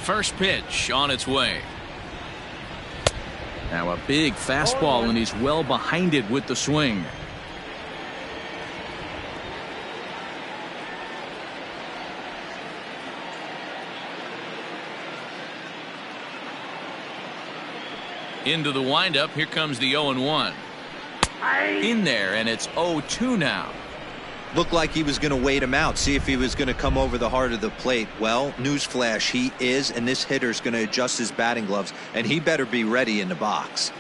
First pitch on its way. Now a big fastball, and he's well behind it with the swing. Into the windup. Here comes the 0-1. In there, and it's 0-2 now. Looked like he was going to wait him out, see if he was going to come over the heart of the plate. Well, newsflash, he is, and this hitter's going to adjust his batting gloves, and he better be ready in the box.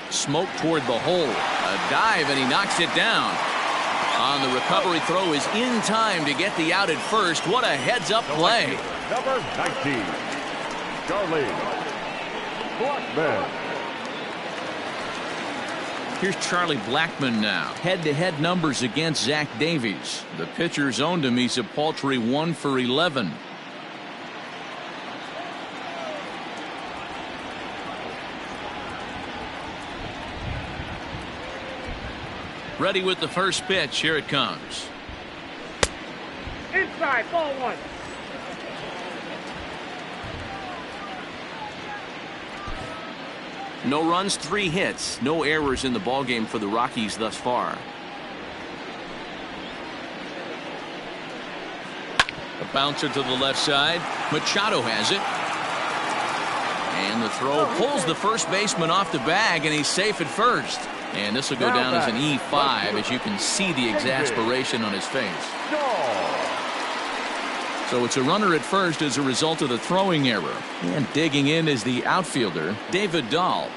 Smoke toward the hole. A dive, and he knocks it down. On the recovery throw is in time to get the out at first. What a heads-up play. Number 19, Charlie Blackman. Here's Charlie Blackman now. Head-to-head numbers against Zach Davies. The pitcher's owned him. He's a paltry 1 for 11. Ready with the first pitch. Here it comes. Inside, ball 1. No runs, 3 hits, no errors in the ballgame for the Rockies thus far. A bouncer to the left side. Machado has it. And the throw pulls the first baseman off the bag, and he's safe at first. And this will go down as an E5, as you can see the exasperation on his face. So it's a runner at first as a result of the throwing error. And digging in is the outfielder, David Dahl.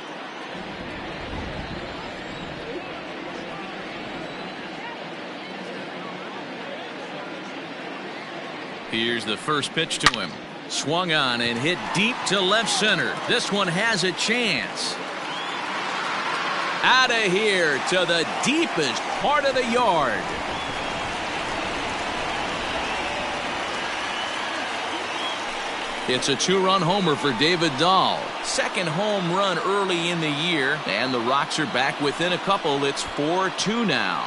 Here's the first pitch to him. Swung on and hit deep to left center. This one has a chance. Out of here to the deepest part of the yard. It's a 2-run homer for David Dahl. Second home run early in the year, and the Rocks are back within a couple. It's 4-2 now.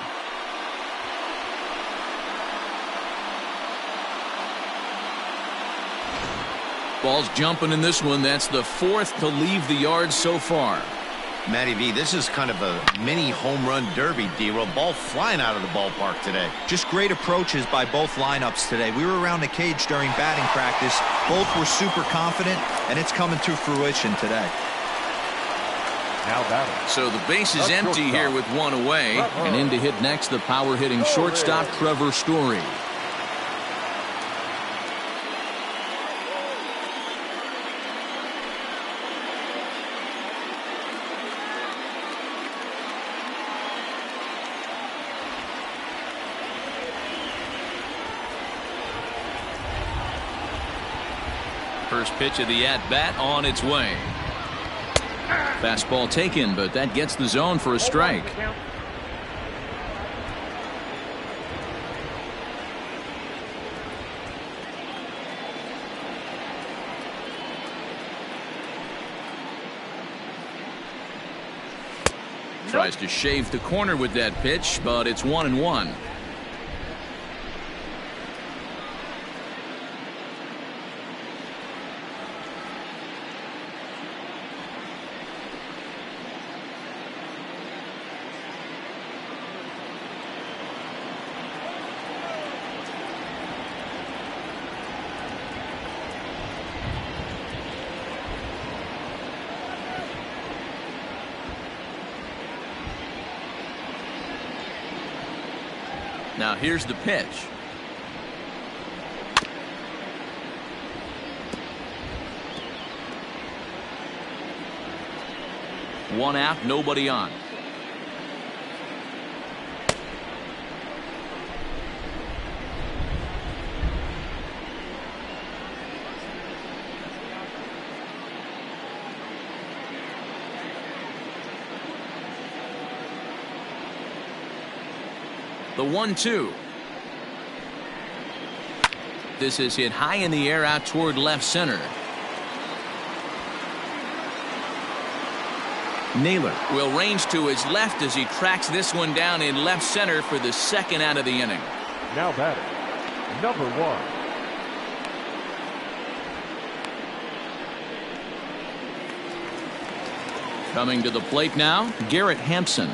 Ball's jumping in this one. That's the 4th to leave the yard so far. Matty V, this is kind of a mini home run derby deal. Ball flying out of the ballpark today. Just great approaches by both lineups today. We were around the cage during batting practice. Both were super confident, and it's coming to fruition today. Now batting. So the base is empty here with 1 away. And in to hit next, the power-hitting shortstop, Trevor Story. First pitch of the at-bat on its way. Fastball taken, but that gets the zone for a strike. Tries to shave the corner with that pitch, but it's 1-1. Now here's the pitch. One out, nobody on. The 1-2. This is hit high in the air out toward left center. Naylor will range to his left as he tracks this one down in left center for the second out of the inning. Now batting, number 1. Coming to the plate now, Garrett Hampson.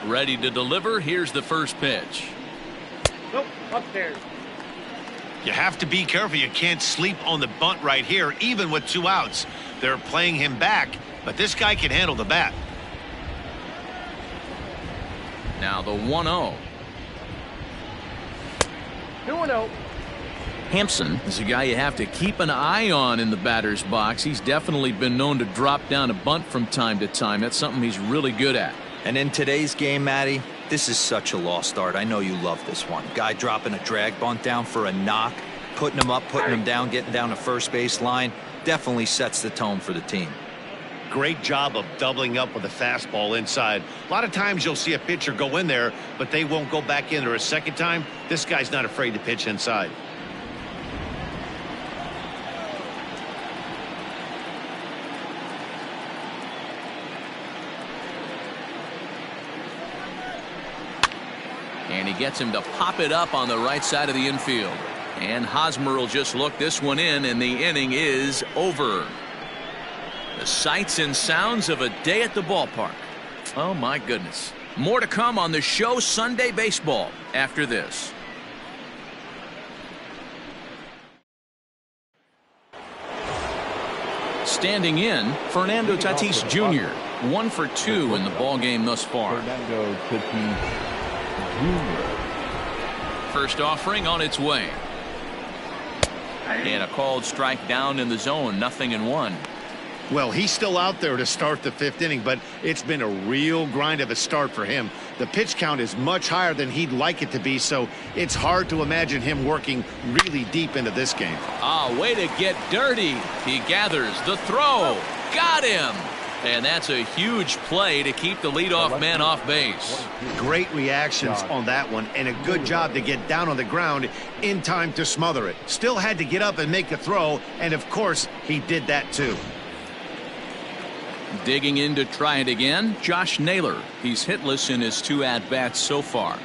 Ready to deliver. Here's the first pitch. Nope, upstairs. You have to be careful. You can't sleep on the bunt right here, even with 2 outs. They're playing him back, but this guy can handle the bat. Now the 1-0. 2-0. Hampson is a guy you have to keep an eye on in the batter's box. He's definitely been known to drop down a bunt from time to time. That's something he's really good at. And in today's game, Matty, this is such a lost art. I know you love this one. Guy dropping a drag bunt down for a knock, putting him up, putting him down, getting down the first base line. Definitely sets the tone for the team. Great job of doubling up with a fastball inside. A lot of times you'll see a pitcher go in there, but they won't go back in there a second time. This guy's not afraid to pitch inside. And he gets him to pop it up on the right side of the infield. And Hosmer will just look this one in, and the inning is over. The sights and sounds of a day at the ballpark. Oh, my goodness. More to come on the show Sunday Baseball after this. Standing in, Fernando Tatis Jr. 1 for 2 in the ballgame thus far. Fernando Tatis Jr. First offering on its way. And a called strike down in the zone, 0-1. Well, he's still out there to start the 5th inning, but it's been a real grind of a start for him. The pitch count is much higher than he'd like it to be, so it's hard to imagine him working really deep into this game. Ah, way to get dirty. He gathers the throw. Got him. And that's a huge play to keep the leadoff man off base. Great reactions on that one, and a good job to get down on the ground in time to smother it. Still had to get up and make the throw, and of course, he did that too. Digging in to try it again, Josh Naylor. He's hitless in his 2 at-bats so far.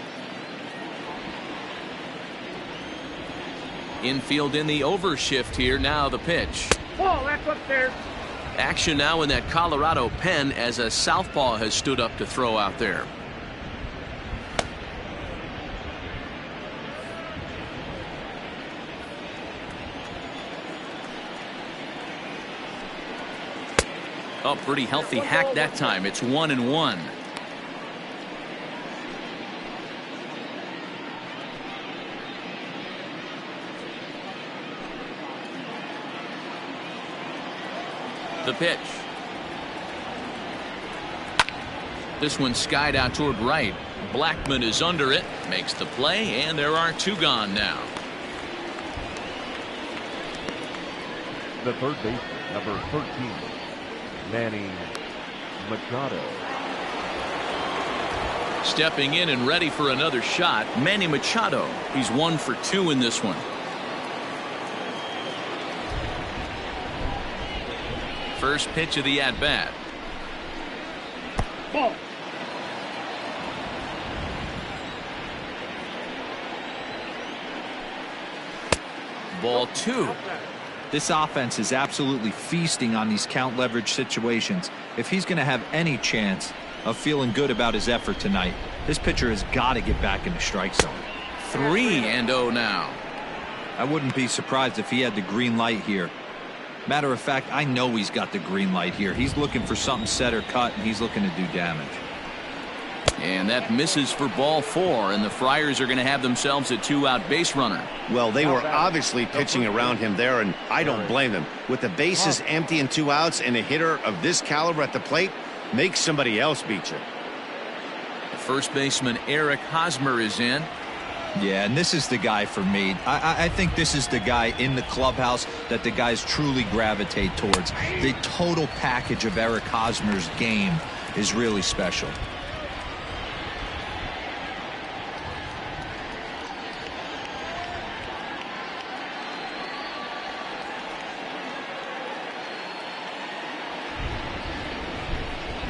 Infield in the overshift here. Now the pitch. Oh, that's upstairs. Action now in that Colorado pen as a southpaw has stood up to throw out there. Oh, pretty healthy hack that time. It's 1-1. The pitch. This one skied out toward right. Blackman is under it, makes the play, and there are 2 gone now. The third baseman, number 13, Manny Machado. Stepping in and ready for another shot, Manny Machado. He's 1 for 2 in this one. First pitch of the at-bat. Ball. Ball 2. This offense is absolutely feasting on these count leverage situations. If he's going to have any chance of feeling good about his effort tonight, this pitcher has got to get back in the strike zone. 3-0 now. I wouldn't be surprised if he had the green light here. Matter of fact, I know he's got the green light here. He's looking for something set or cut, and he's looking to do damage. And that misses for ball 4, and the Friars are going to have themselves a 2-out base runner. Well, they were obviously pitching around him there, and I don't blame them. With the bases empty and 2 outs and a hitter of this caliber at the plate, make somebody else beat you. First baseman Eric Hosmer is in. Yeah, and this is the guy for me. I think this is the guy in the clubhouse that the guys truly gravitate towards. The total package of Eric Hosmer's game is really special.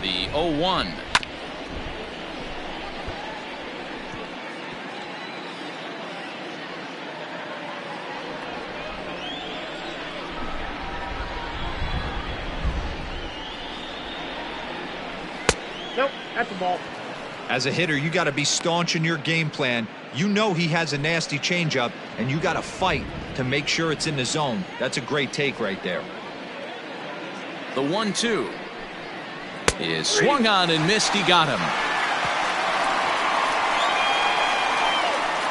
The 0-1. Nope, that's a ball. As a hitter, you got to be staunch in your game plan. You know he has a nasty changeup, and you got to fight to make sure it's in the zone. That's a great take right there. The 1-2 is swung on and missed. He got him.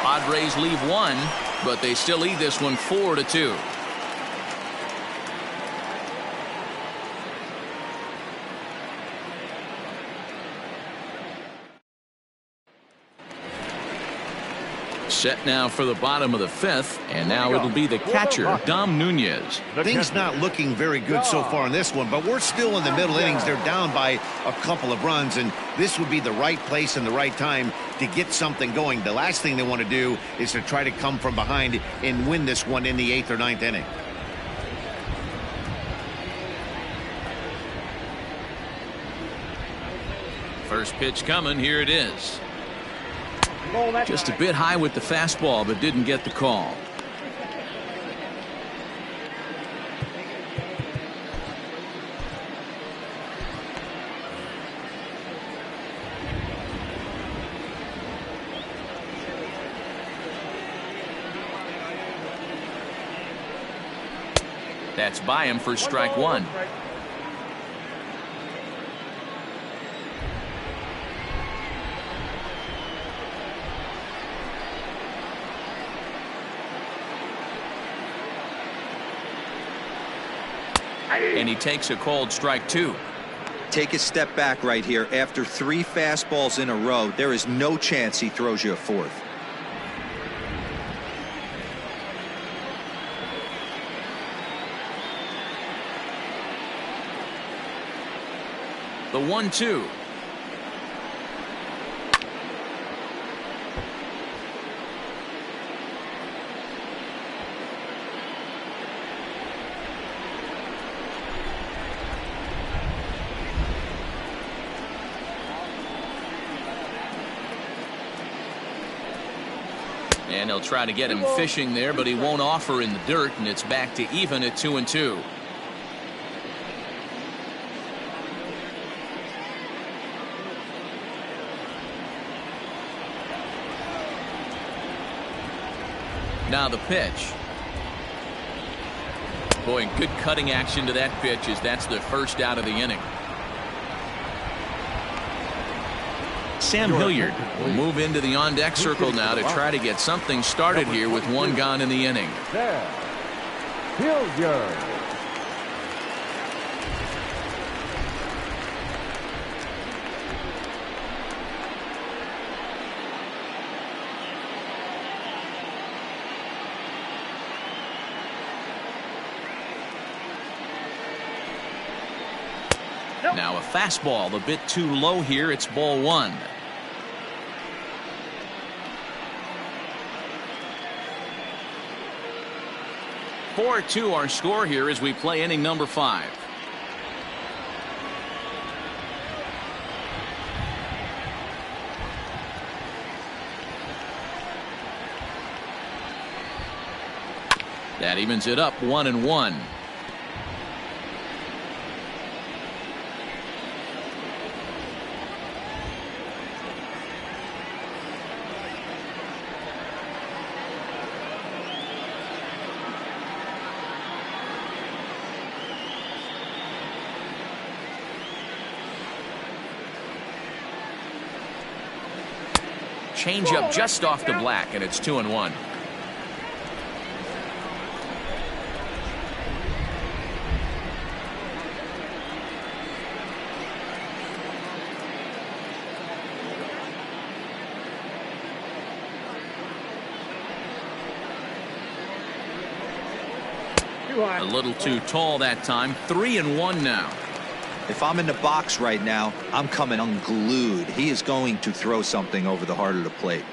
Padres leave one, but they still lead this one 4-2. Set now for the bottom of the 5th, and now it'll be the catcher, Dom Nunez. Things not looking very good so far in this one, but we're still in the middle innings. They're down by a couple of runs, and this would be the right place and the right time to get something going. The last thing they want to do is to try to come from behind and win this one in the 8th or 9th inning. First pitch coming. Here it is. Ball that Just a time. bit high with the fastball, but didn't get the call. That's by him for strike one. And he takes a called strike 2. Take a step back right here. After 3 fastballs in a row, there is no chance he throws you a 4th. The 1-2. And he'll try to get him fishing there, but he won't offer in the dirt, and it's back to even at 2-2. Now the pitch. Boy, good cutting action to that pitch, as that's the first out of the inning. Sam Hilliard will move into the on-deck circle now to try to get something started here with 1 gone in the inning. Sam Hilliard. Now a fastball a bit too low here. It's ball 1. (4-2) our score here as we play inning number 5. That evens it up 1-1. Change up just off the black, and it's 2-1. A little too tall that time. 3-1 now. If I'm in the box right now, I'm coming unglued. He is going to throw something over the heart of the plate.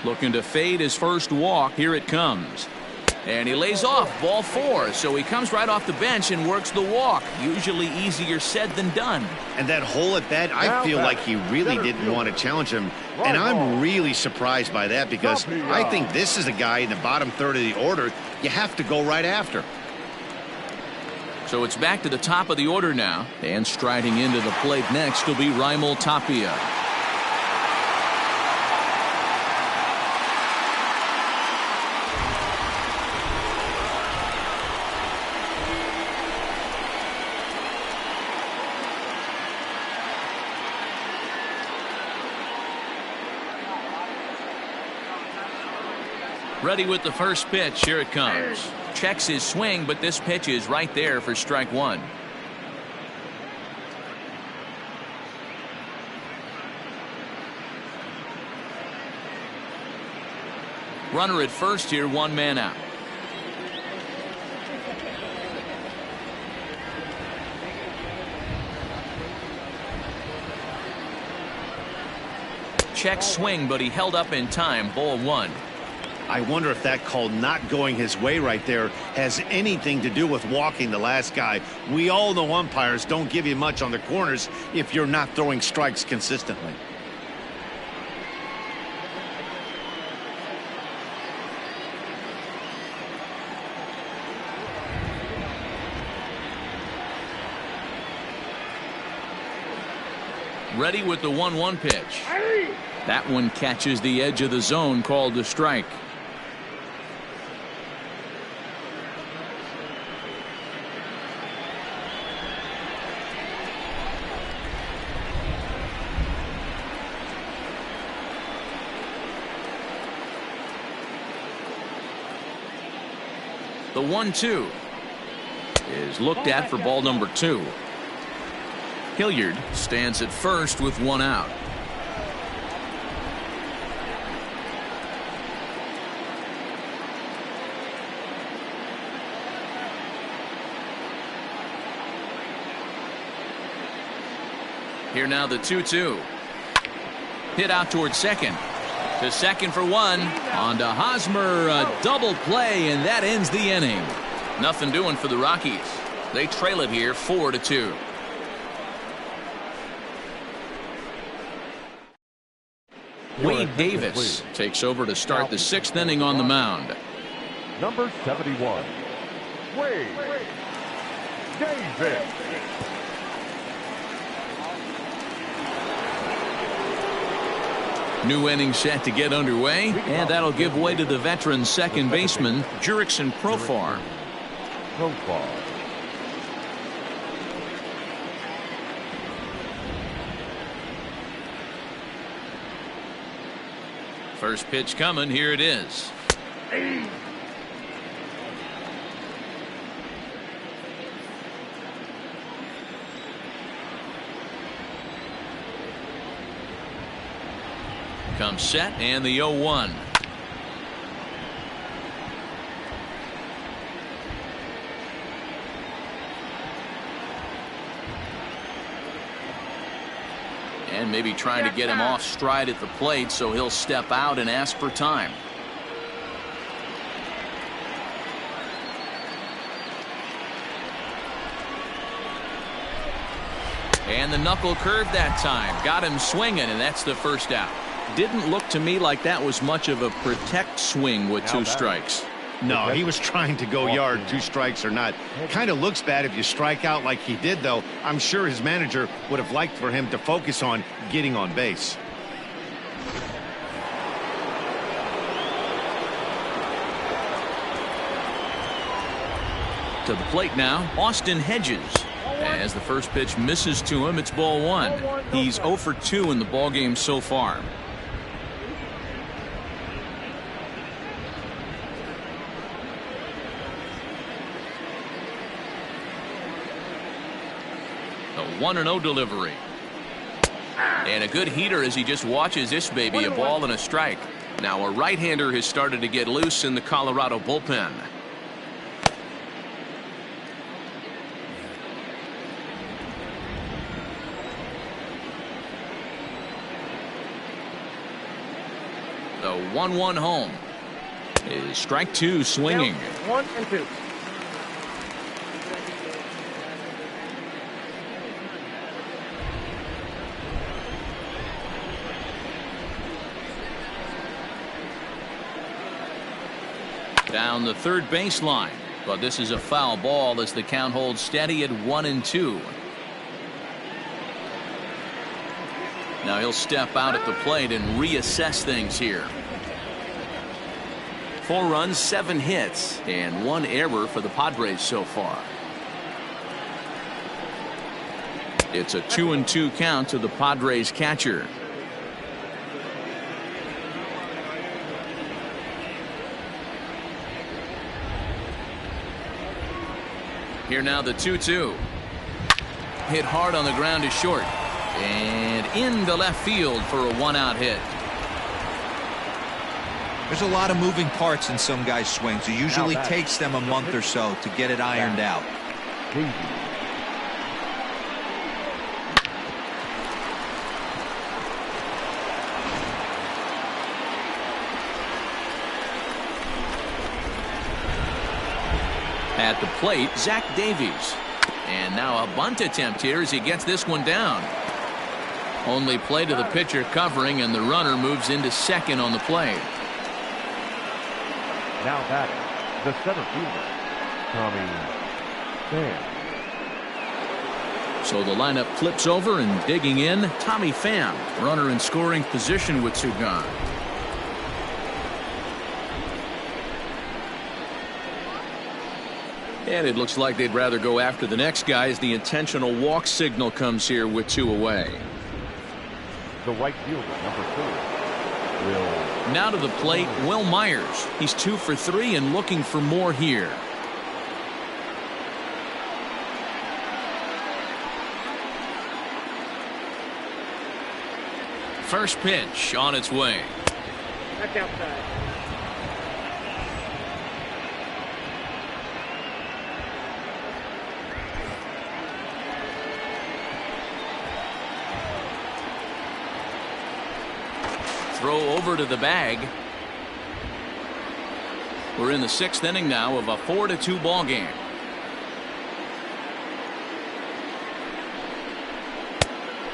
Looking to fade his first walk. Here it comes. And he lays off ball 4. So he comes right off the bench and works the walk. Usually easier said than done. And that hole at bat, I feel like he really didn't want to challenge him. And I'm really surprised by that because I think this is a guy in the bottom third of the order you have to go right after. So it's back to the top of the order now. And striding into the plate next will be Raimel Tapia. Ready with the first pitch. Here it comes. Checks his swing, but this pitch is right there for strike 1. Runner at first here, 1 man out. Check swing, but he held up in time. Ball 1. I wonder if that call not going his way right there has anything to do with walking the last guy. We all know umpires don't give you much on the corners if you're not throwing strikes consistently. Ready with the 1-1 pitch. That one catches the edge of the zone, called a strike. The 1-2 is looked at for ball number 2. Hilliard stands at first with 1 out. Here now the 2-2. Hit out towards second. To second for 1. On to Hosmer, a double play, and that ends the inning. Nothing doing for the Rockies. They trail it here 4-2. Wade Davis takes over to start the 6th inning on the mound. Number 71, Wade Davis. New inning set to get underway, and that'll give way to the veteran second baseman, Jurickson Profar. First pitch coming. Here it is. Comes set, and the 0-1. And maybe trying to get him off stride at the plate, so he'll step out and ask for time. And the knuckle curve that time. Got him swinging, and that's the first out. Didn't look to me like that was much of a protect swing with 2 strikes. No, he was trying to go yard, 2 strikes or not. Kind of looks bad if you strike out like he did, though. I'm sure his manager would have liked for him to focus on getting on base. To the plate now, Austin Hedges. As the first pitch misses to him, it's ball 1. He's 0 for 2 in the ballgame so far. A 1-0 delivery. And a good heater as he just watches this baby, a ball and a strike. Now a right-hander has started to get loose in the Colorado bullpen. The 1-1 home. Is strike two swinging. 1 and 2. Down the third baseline, but this is a foul ball as the count holds steady at 1-2. Now he'll step out at the plate and reassess things here. 4 runs, 7 hits, and 1 error for the Padres so far. It's a 2-2 count to the Padres catcher. Here now the 2-2. Hit hard on the ground to short. And into left field for a 1-out hit. There's a lot of moving parts in some guys' swings. It usually takes them a month or so to get it ironed out. At the plate, Zach Davies. And now a bunt attempt here as he gets this one down. Only play to the pitcher covering, and the runner moves into second on the play. Now batting, the center fielder, Tommy Pham. So the lineup flips over, and digging in, Tommy Pham, runner in scoring position with 2 gone. And it looks like they'd rather go after the next guy as the intentional walk signal comes here with 2 away. The right fielder, number 4, Will. Now to the plate, Will Myers. He's 2 for 3 and looking for more here. First pitch on its way. That's outside. Throw over to the bag. We're in the 6th inning now of a 4-2 ball game.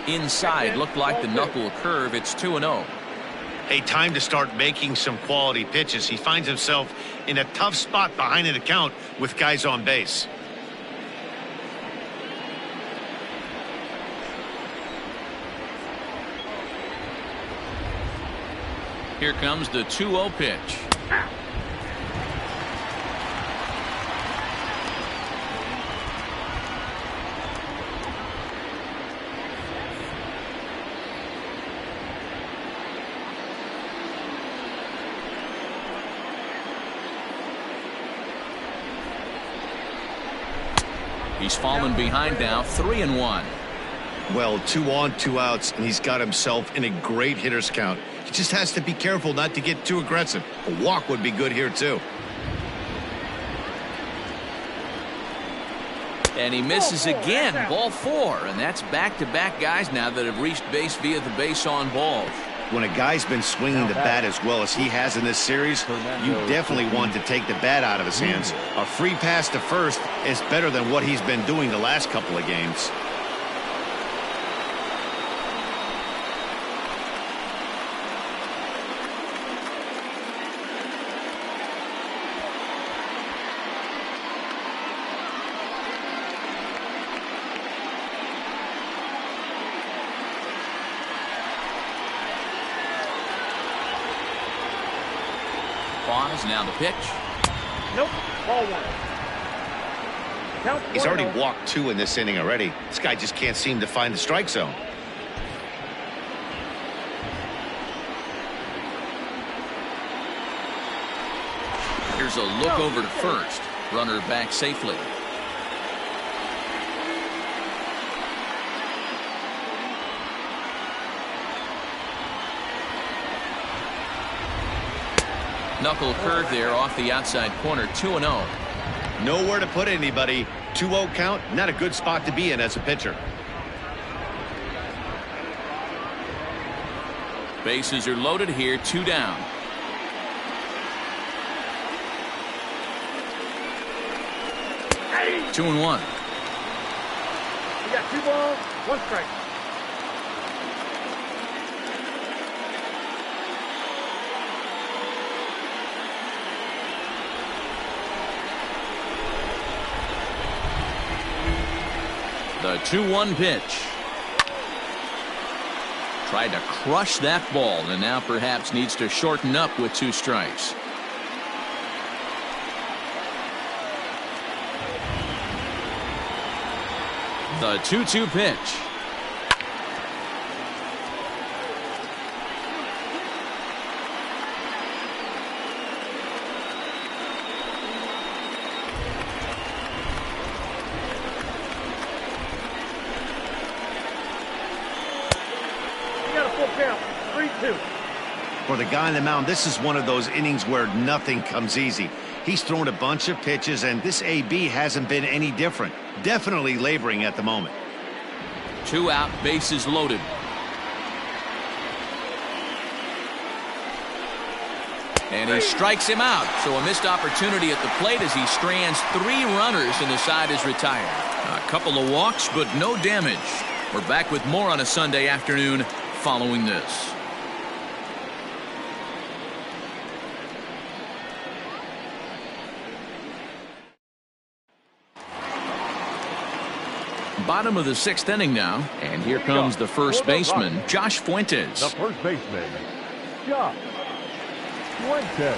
Inside looked like the knuckle curve. It's 2-0. Hey, time to start making some quality pitches. He finds himself in a tough spot behind an account with guys on base. Here comes the 2-0 pitch. He's fallen behind now, 3-1. Well, 2 on, 2 outs, and he's got himself in a great hitter's count. He just has to be careful not to get too aggressive. A walk would be good here, too. And he misses again, ball 4, and that's back-to-back guys now that have reached base via the base on balls. When a guy's been swinging the bat as well as he has in this series, you definitely want to take the bat out of his hands. A free pass to first is better than what he's been doing the last couple of games. Now the pitch. Nope. Ball 1. Count He's already 1-0. walked 2 in this inning already. This guy just can't seem to find the strike zone. Here's a look over to first. Runner back safely. Knuckle curve there off the outside corner. 2-0. Nowhere to put anybody. 2-0 count, not a good spot to be in as a pitcher. Bases are loaded here, 2 down. 2-1. You got 2 balls, 1 strike. The 2-1 pitch. Tried to crush that ball and now perhaps needs to shorten up with 2 strikes. The 2-2 pitch. For the guy on the mound, this is one of those innings where nothing comes easy. He's thrown a bunch of pitches, and this AB hasn't been any different. Definitely laboring at the moment. 2 out, bases loaded. And he strikes him out. So a missed opportunity at the plate as he strands 3 runners and the side is retired. A couple of walks, but no damage. We're back with more on a Sunday afternoon following this. Bottom of the 6th inning now, and here comes the first baseman, Josh Fuentes. The first baseman, Josh Fuentes.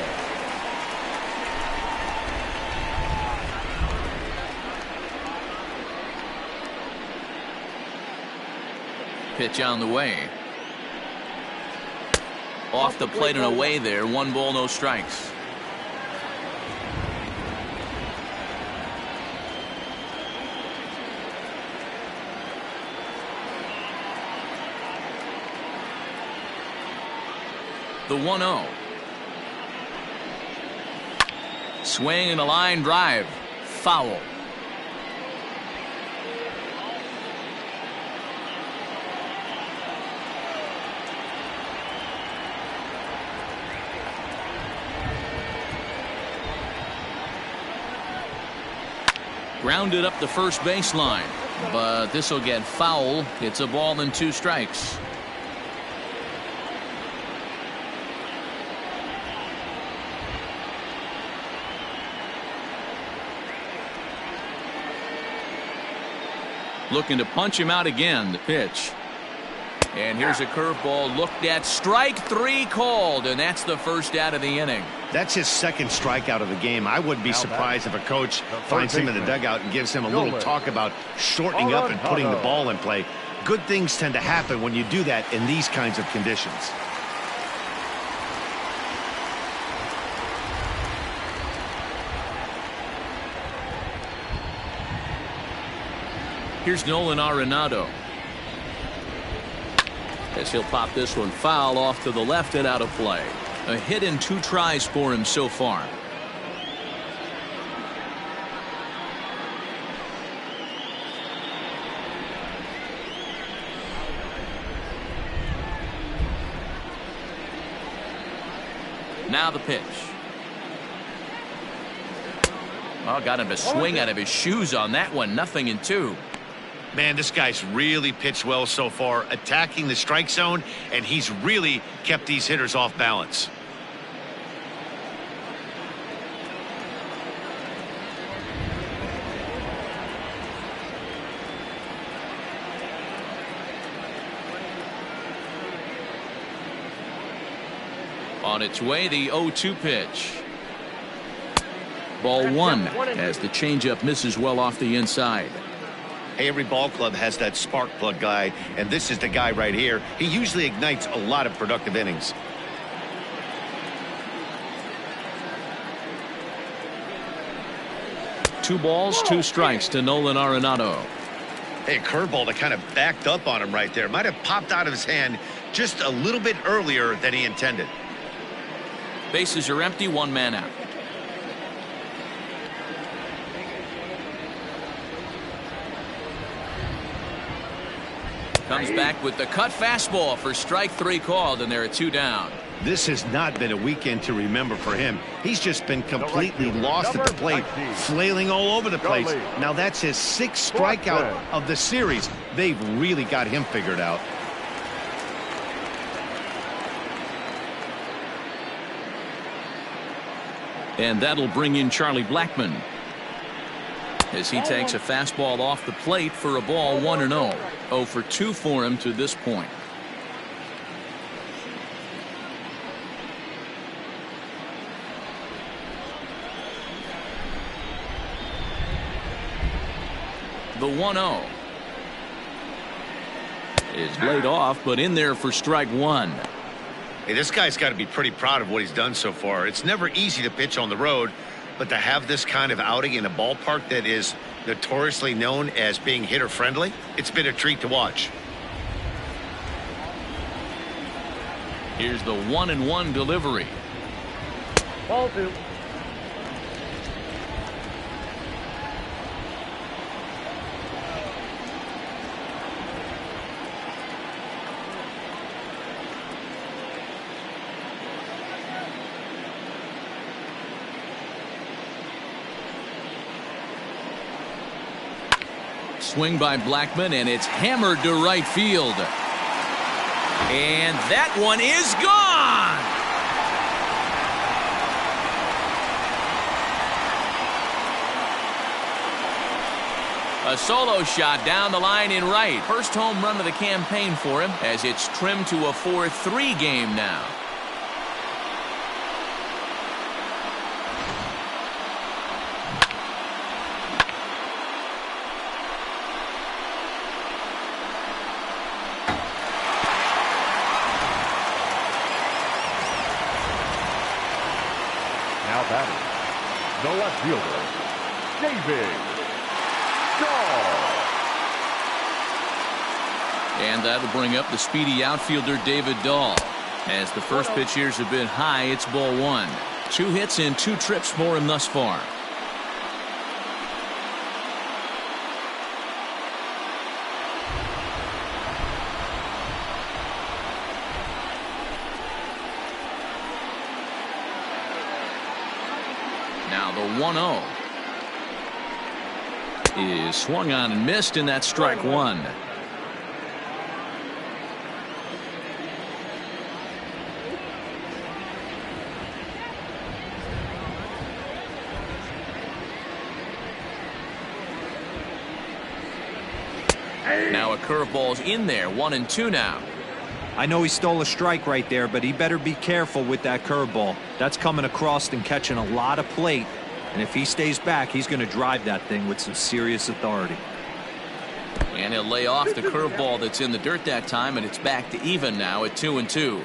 Pitch on the way. Off the plate and away there. 1 ball, no strikes. The 1-0. Swing and a line drive. Foul. Grounded up the first baseline, but this will get foul. It's a ball and 2 strikes. Looking to punch him out again. The pitch. And here's a curveball looked at. Strike 3 called, and that's the first out of the inning. That's his 2nd strikeout of the game. I wouldn't be surprised if a coach finds him in the dugout and gives him a little talk about shortening up and putting the ball in play. Good things tend to happen when you do that in these kinds of conditions. Here's Nolan Arenado. As he'll pop this one foul off to the left and out of play. A hit in 2 tries for him so far. Now the pitch. Oh, got him to swing out of his shoes on that one. 0-2. Man, this guy's really pitched well so far, attacking the strike zone, and he's really kept these hitters off balance. On its way, the 0-2 pitch. Ball 1 as the changeup misses well off the inside. Hey, every ball club has that spark plug guy, and this is the guy right here. He usually ignites a lot of productive innings. Two balls, 2 strikes to Nolan Arenado. Hey, a curveball that kind of backed up on him right there. Might have popped out of his hand just a little bit earlier than he intended. Bases are empty, 1 man out. Comes back with the cut fastball for strike 3 called, and there are 2 down. This has not been a weekend to remember for him. He's just been completely lost at the plate, flailing all over the place. Now that's his 6th strikeout of the series. They've really got him figured out. And that'll bring in Charlie Blackmon as he takes a fastball off the plate for a ball 1-0. 0 for 2 for him to this point. The 1-0 is laid off, but in there for strike 1. Hey, this guy's got to be pretty proud of what he's done so far. It's never easy to pitch on the road, but to have this kind of outing in a ballpark that is notoriously known as being hitter friendly, it's been a treat to watch. Here's the 1-1 delivery. Ball 2. Swing by Blackmon, and it's hammered to right field. And that one is gone. A solo shot down the line in right. First home run of the campaign for him as it's trimmed to a 4-3 game now. Now batting, the left fielder, David Dahl. And that'll bring up the speedy outfielder David Dahl. As the first pitch here's a bit high, it's ball 1. 2 hits and 2 trips for him thus far. Now the 1-0 is swung on and missed, and that's strike 1. Now a curveball's in there. 1-2 now. I know he stole a strike right there, but he better be careful with that curveball. That's coming across and catching a lot of plate. And if he stays back, he's going to drive that thing with some serious authority. And he'll lay off the curveball that's in the dirt that time, and it's back to even now at 2-2.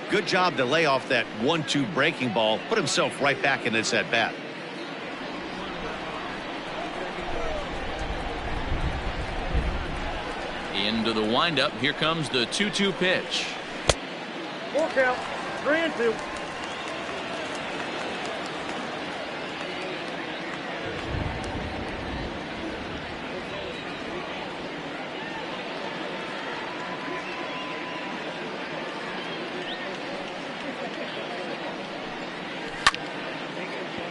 Good job to lay off that 1-2 breaking ball, put himself right back in this at bat. Into the windup. Here comes the 2-2 pitch. 4 count. 3-2.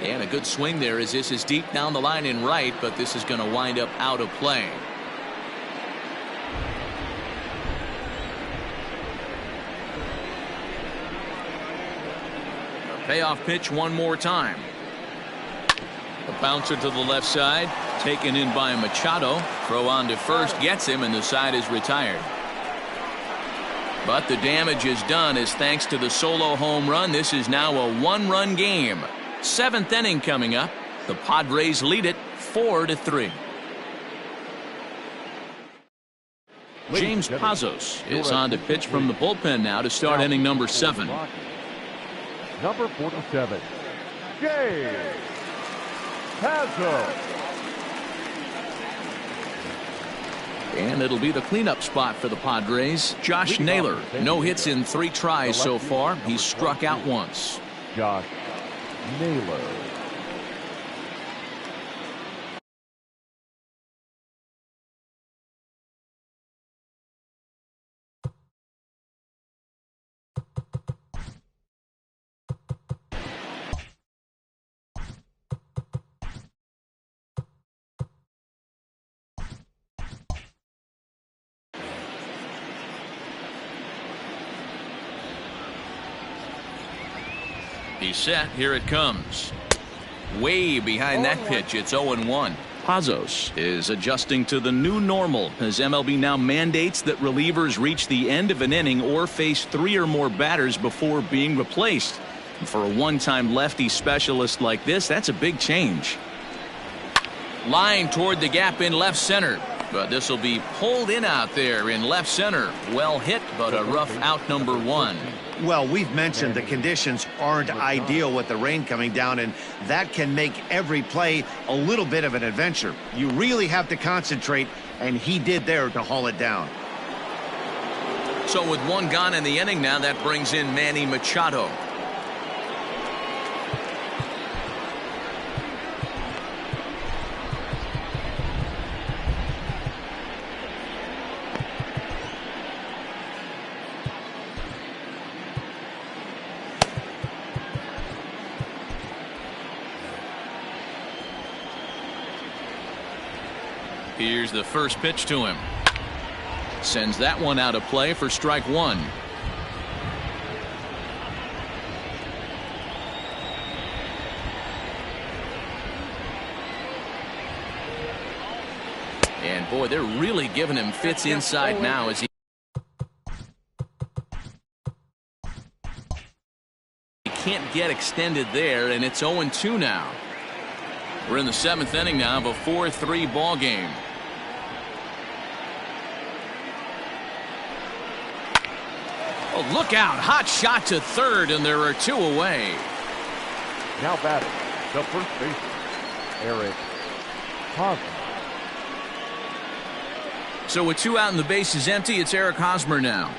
And a good swing there as this is deep down the line in right, but this is going to wind up out of play. Payoff pitch one more time. A bouncer to the left side, taken in by Machado. Throw on to first, gets him, and the side is retired. But the damage is done as thanks to the solo home run, this is now a 1-run game. 7th inning coming up. The Padres lead it 4-3. James Pazos is on to pitch from the bullpen now to start inning number 7. Number 47, James Pazos. And it'll be the cleanup spot for the Padres. Josh Naylor, no hits in 3 tries so far. He's struck out once. Josh Naylor. He's set. Here it comes. Way behind that pitch. It's 0-1. Pazos is adjusting to the new normal as MLB now mandates that relievers reach the end of an inning or face 3 or more batters before being replaced. And for a one-time lefty specialist like this, that's a big change. Line toward the gap in left center. But this will be pulled in out there in left center. Well hit, but a rough out number 1. Well, we've mentioned the conditions aren't ideal with the rain coming down, and that can make every play a little bit of an adventure. You really have to concentrate, and he did there to haul it down. So with 1 gone in the inning now, that brings in Manny Machado. Here's the first pitch to him. Sends that one out of play for strike 1. And boy, they're really giving him fits inside now as he can't get extended there, and it's 0-2 now. We're in the 7th inning now of a 4-3 ball game. Oh, look out. Hot shot to third, and there are 2 away. Now batting, the first baseman, Eric Hosmer. So with 2 out and the base is empty, it's Eric Hosmer now.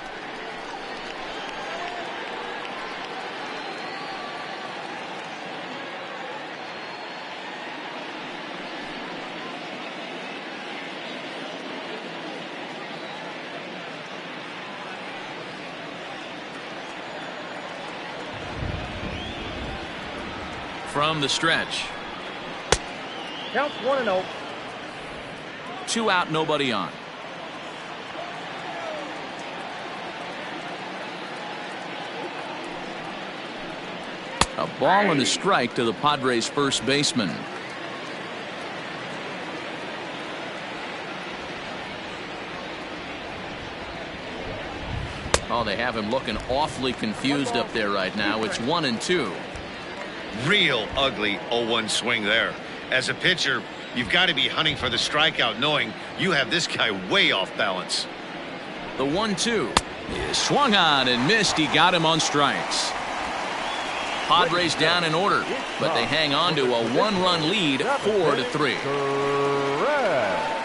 From the stretch. Counts 1-0. 2 out, nobody on. A ball and a strike to the Padres' first baseman. Oh, they have him looking awfully confused up there right now. It's 1-2. Real ugly 0-1 swing there. As a pitcher, you've got to be hunting for the strikeout, knowing you have this guy way off balance. The 1-2 is swung on and missed. He got him on strikes. Padres down in order, but they hang on to a 1-run lead, 4-3. Correct.